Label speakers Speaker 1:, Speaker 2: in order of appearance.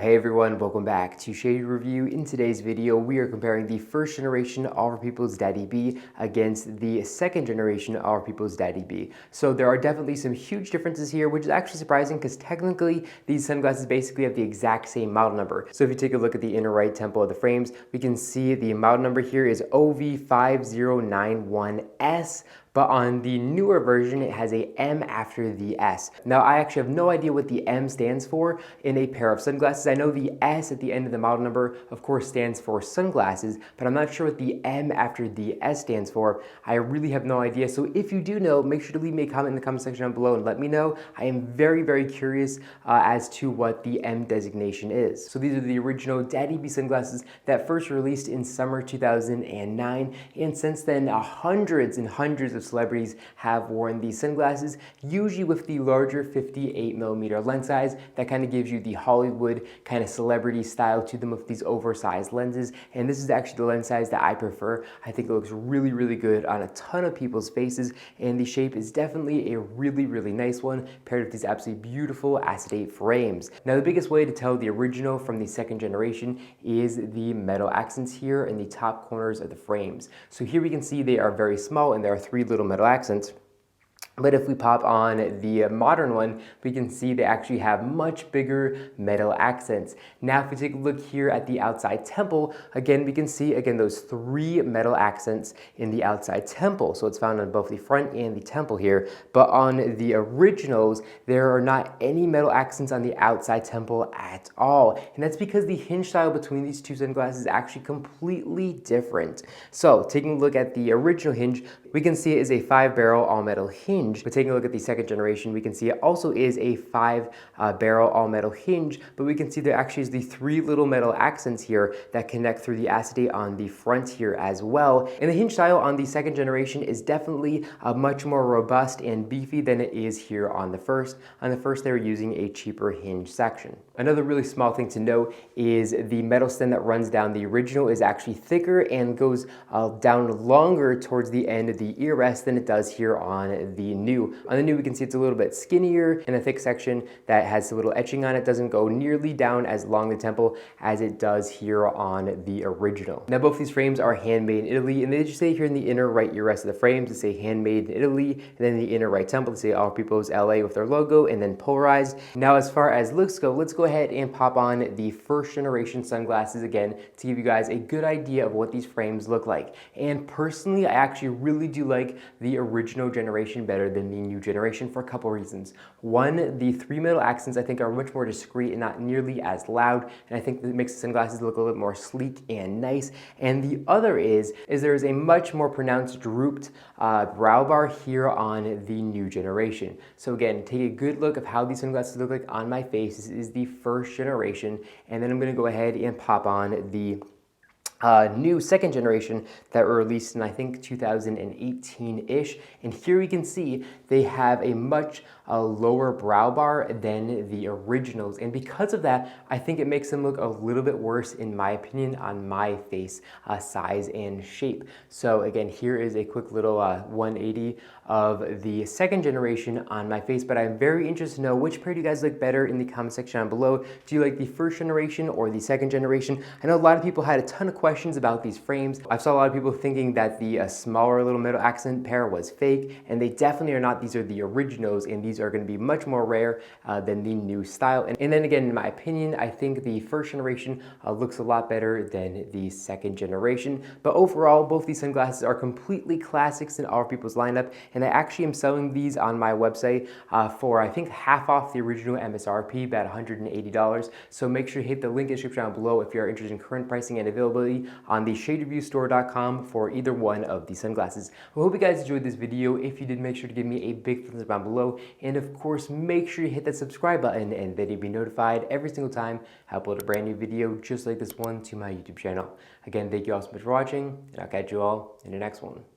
Speaker 1: Hey everyone, welcome back to Shade Review. In today's video, we are comparing the first generation Our People's Daddy B against the second generation Our People's Daddy B. So there are definitely some huge differences here, which is actually surprising because technically these sunglasses basically have the exact same model number. So if you take a look at the inner right temple of the frames, we can see the model number here is OV5091S. But on the newer version, it has a M after the S. Now, I actually have no idea what the M stands for in a pair of sunglasses. I know the S at the end of the model number, of course, stands for sunglasses, but I'm not sure what the M after the S stands for. I really have no idea. So if you do know, make sure to leave me a comment in the comment section down below and let me know. I am very, very curious as to what the M designation is. So these are the original Daddy B sunglasses that first released in summer 2009. And since then, hundreds and hundreds of celebrities have worn these sunglasses, usually with the larger 58mm lens size that kind of gives you the Hollywood kind of celebrity style to them with these oversized lenses. And this is actually the lens size that I prefer. I think it looks really, really good on a ton of people's faces, and the shape is definitely a really, really nice one paired with these absolutely beautiful acetate frames. Now, the biggest way to tell the original from the second generation is the metal accents here in the top corners of the frames. So here we can see they are very small and there are three little metal accents. But if we pop on the modern one, we can see they actually have much bigger metal accents. Now, if we take a look here at the outside temple, again, we can see, again, those three metal accents in the outside temple. So it's found on both the front and the temple here. But on the originals, there are not any metal accents on the outside temple at all. And that's because the hinge style between these two sunglasses is actually completely different. So taking a look at the original hinge, we can see it is a 5-barrel all-metal hinge. But taking a look at the second generation, we can see it also is a 5-barrel all-metal hinge, but we can see there actually is the three little metal accents here that connect through the acetate on the front here as well. And the hinge style on the second generation is definitely much more robust and beefy than it is here on the first. On the first, they were using a cheaper hinge section. Another really small thing to note is the metal stem that runs down the original is actually thicker and goes down longer towards the end of the ear rest than it does here on the new. On the new, we can see it's a little bit skinnier and a thick section that has a little etching on it. Doesn't go nearly down as long the temple as it does here on the original. Now, both these frames are handmade in Italy, and they just say here in the inner right ear rest of the frames, they say handmade in Italy, and then the inner right temple, they say Our People's LA with their logo, and then polarized. Now, as far as looks go, let's go ahead and pop on the first generation sunglasses again to give you guys a good idea of what these frames look like. And personally, I actually really do like the original generation better than the new generation for a couple reasons. One, the three metal accents I think are much more discreet and not nearly as loud, and I think that makes the sunglasses look a little bit more sleek and nice. And the other is there is a much more pronounced drooped brow bar here on the new generation. So again, take a good look of how these sunglasses look like on my face. This is the first generation, and then I'm going to go ahead and pop on the new second generation that were released in I think 2018-ish, and here we can see they have a much lower brow bar than the originals, and because of that I think it makes them look a little bit worse in my opinion on my face size and shape. So again, here is a quick little 180 of the second generation on my face, but I'm very interested to know which pair do you guys like better in the comment section down below. Do you like the first generation or the second generation? I know a lot of people had a ton of questions about these frames. I saw a lot of people thinking that the smaller little metal accent pair was fake, and they definitely are not. These are the originals, and these are going to be much more rare than the new style. And then again, in my opinion, I think the first generation looks a lot better than the second generation. But overall, both these sunglasses are completely classics in Our People's lineup, and I actually am selling these on my website for I think half off the original MSRP, about $180. So make sure to hit the link in the description down below if you are interested in current pricing and availability on the shadereviewstore.com for either one of these sunglasses. I hope you guys enjoyed this video. If you did, make sure to give me a big thumbs up down below, and of course make sure you hit that subscribe button and then you'll be notified every single time I upload a brand new video just like this one to my YouTube channel. Again, thank you all so much for watching, and I'll catch you all in the next one.